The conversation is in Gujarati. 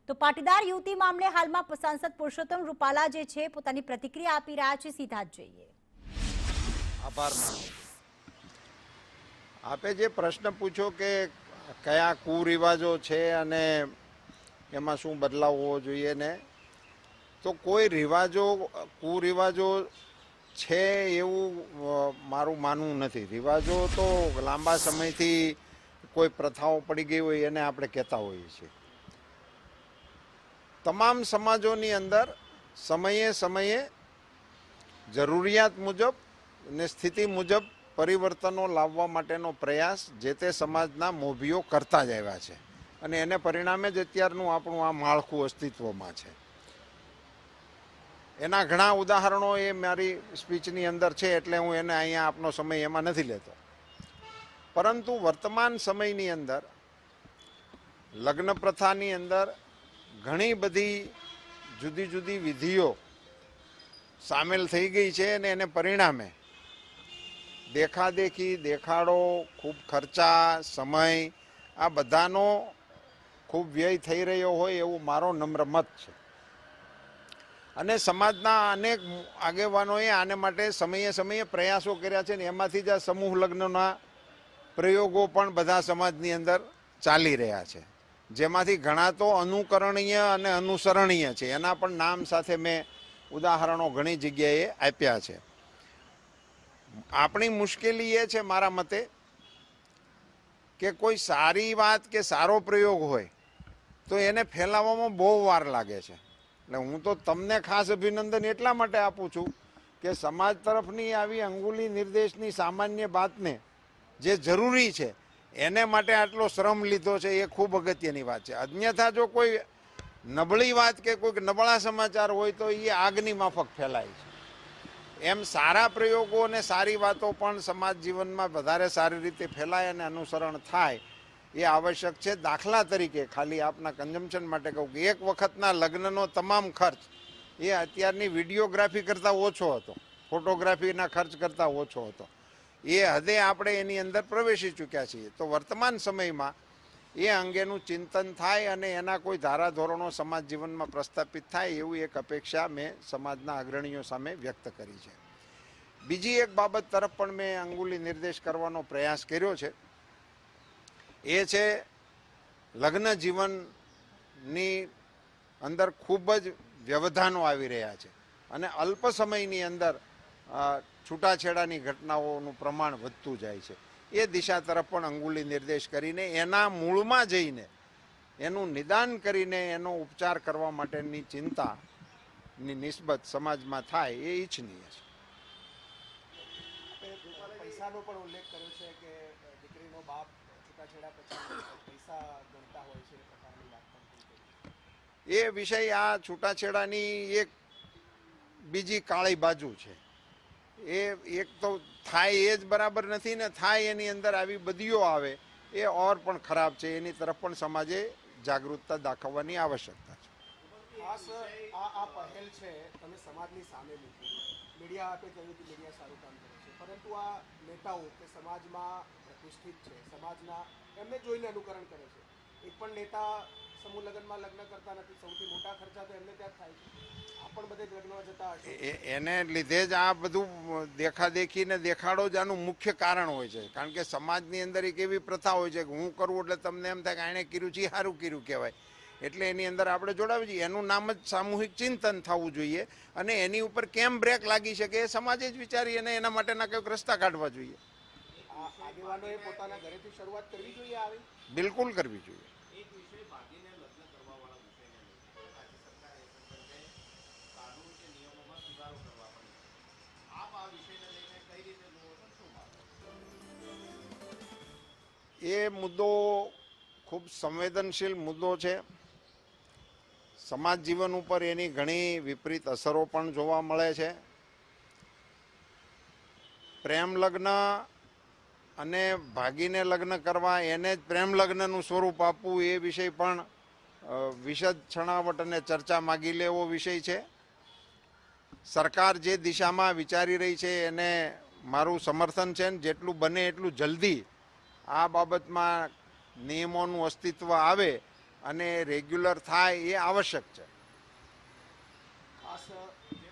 તો પાટીદાર યુવતી મામલે હાલમાં સાંસદ પુરુષોત્તમ રૂપાલા જે છે પોતાની પ્રતિક્રિયા આપી રહ્યા છે, સીધા જ જોઈએ. આભાર માનું. આપે જે પ્રશ્ન પૂછ્યો કે કયા કુરિવાજો છે અને એમાં શું બદલાવ હોવો જોઈએ ને, તો કોઈ કુરિવાજો છે એવું મારું માનવું નથી. રિવાજો તો લાંબા સમયથી કોઈ પ્રથાઓ પડી ગઈ હોય એને આપણે કહેતા હોઈએ છીએ. તમામ સમાજોની અંદર સમયે સમયે જરૂરિયાત મુજબ ને સ્થિતિ મુજબ પરિવર્તનો લાવવા માટેનો પ્રયાસ જે તે સમાજના મોભીઓ કરતા જ આવ્યા છે અને એને પરિણામે જ અત્યારનું આપણું આ માળખું અસ્તિત્વમાં છે. એના ઘણા ઉદાહરણો એ મારી સ્પીચની અંદર છે, એટલે હું એને અહીંયા આપનો સમય એમાં નથી લેતો. પરંતુ વર્તમાન સમયની અંદર લગ્ન પ્રથાની અંદર ઘણી બધી જુદી જુદી વિધિઓ સામેલ થઈ ગઈ છે અને એને પરિણામે દેખાદેખી, દેખાડો, ખૂબ ખર્ચા, સમય આ બધાનો ખૂબ વ્યય થઈ રહ્યો હોય એવું મારો નમ્ર મત છે. અને સમાજના અનેક આગેવાનોએ આને માટે સમયે સમયે પ્રયાસો કર્યા છે ને એમાંથી જ આ સમૂહ લગ્નના પ્રયોગો પણ બધા સમાજની અંદર ચાલી રહ્યા છે, જેમાંથી ઘણા તો અનુકરણીય અને અનુસરણીય છે. એના પણ નામ સાથે મેં ઉદાહરણો ઘણી જગ્યાએ આપ્યા છે. આપણી મુશ્કેલી એ છે મારા મતે કે કોઈ સારી વાત કે સારો પ્રયોગ હોય તો એને ફેલાવવામાં બહુ વાર લાગે છે. એટલે હું તો તમને ખાસ અભિનંદન એટલા માટે આપું છું કે સમાજ તરફની આવી અંગુલી નિર્દેશની સામાન્ય બાતને જે જરૂરી છે એને માટે આટલો શ્રમ લીધો છે એ ખૂબ અગત્યની વાત છે. અન્યથા જો કોઈ નબળી વાત કે કોઈક નબળા સમાચાર હોય તો એ આગની માફક ફેલાય છે. એમ સારા પ્રયોગો અને સારી વાતો પણ સમાજ જીવનમાં વધારે સારી રીતે ફેલાય અને અનુસરણ થાય એ આવશ્યક છે. દાખલા તરીકે ખાલી આપના કન્ઝમ્પશન માટે કહું કે એક વખતના લગ્નનો તમામ ખર્ચ એ અત્યારની વિડીયોગ્રાફી કરતાં ઓછો હતો, ફોટોગ્રાફીના ખર્ચ કરતાં ઓછો હતો. એ હદે આપણે એની અંદર પ્રવેશી ચૂક્યા છીએ. તો વર્તમાન સમયમાં એ અંગેનું ચિંતન થાય અને એના કોઈ ધારાધોરણો સમાજ જીવનમાં પ્રસ્થાપિત થાય એવી એક અપેક્ષા મેં સમાજના અગ્રણીઓ સામે વ્યક્ત કરી છે. બીજી એક બાબત તરફ પણ મેં અંગુલી નિર્દેશ કરવાનો પ્રયાસ કર્યો છે. એ છે લગ્ન જીવનની અંદર ખૂબ જ વ્યવધાનો આવી રહ્યા છે અને અલ્પ સમયની અંદર છૂટાછેડાની ઘટનાઓનું પ્રમાણ વધતું જાય છે. એ દિશા તરફ પણ અંગુલી નિર્દેશ કરીને એના મૂળમાં જઈને એનું નિદાન કરીને એનો ઉપચાર કરવા માટેની ચિંતાની નિસ્બત સમાજમાં થાય એ ઈચ્છનીય છે. પૈસાનો પણ ઉલ્લેખ કર્યો છે કે દીકરીનો બાપ છૂટાછેડા પછી પૈસા ગણતા હોય છે, એ પ્રકારની વાત પણ એ વિષય આ છૂટાછેડાની એક બીજી કાળી બાજુ છે. એ એક તો થાય એ જ બરાબર નથી ને થાય એની અંદર આવી બદીઓ આવે એ ઓર પણ ખરાબ છે. એની તરફ પણ સમાજે જાગૃતતા દાખવવાની આવશ્યકતા છે. ખાસ આ પહેલ છે તમે સમાજની સામે મૂકી. મીડિયા આપે કહ્યું કે મીડિયા સારું કામ કરે છે, પરંતુ આ નેતાઓ કે સમાજમાં પ્રતિષ્ઠિત છે, સમાજના એમને જોઈને અનુકરણ કરે છે. એક પણ નેતા સમૂહ લગ્નમાં લગ્ન કરતા નથી. સૌથી મોટા ખર્ચા તો એમને ત્યાં થાય છે. આ પણ બધે લગ્નમાં જતા હશે. એને લીધે જ આ બધું દેખાદેખી ને દેખાડો જ આનું મુખ્ય કારણ હોય છે. કારણ કે સમાજની અંદર એક એવી પ્રથા હોય છે કે હું કરું એટલે તમને એમ થાય કે આણે કર્યું છે સારું કર્યું કહેવાય, એટલે એની અંદર આપણે જોડાવી છીએ. એનું નામ જ સામૂહિક ચિંતન થવું જોઈએ અને એની ઉપર કેમ બ્રેક લાગી શકે એ સમાજે જ વિચારી અને એના માટેના કંઈક રસ્તા કાઢવા જોઈએ. આગેવાનોએ પોતાના ઘરેથી શરૂઆત કરવી જોઈએ. આવી બિલકુલ કરવી જોઈએ. એ મુદ્દો ખૂબ સંવેદનશીલ મુદ્દો છે. સમાજ જીવન ઉપર એની ઘણી વિપરીત અસરો પણ જોવા મળે છે. પ્રેમ લગ્ન અને ભાગીને લગ્ન કરવા એને જ પ્રેમ લગ્નનું સ્વરૂપ આપવું એ વિષય પણ વિશદ છણાવટ અને ચર્ચા માગી લે એવો વિષય છે. સરકાર જે દિશામાં વિચારી રહી છે એને મારું સમર્થન છે. જેટલું બને એટલું જલ્દી આ બાબતમાં નિયમોનું અસ્તિત્વ આવે અને રેગ્યુલર થાય એ આવશ્યક છે. ખાસ જે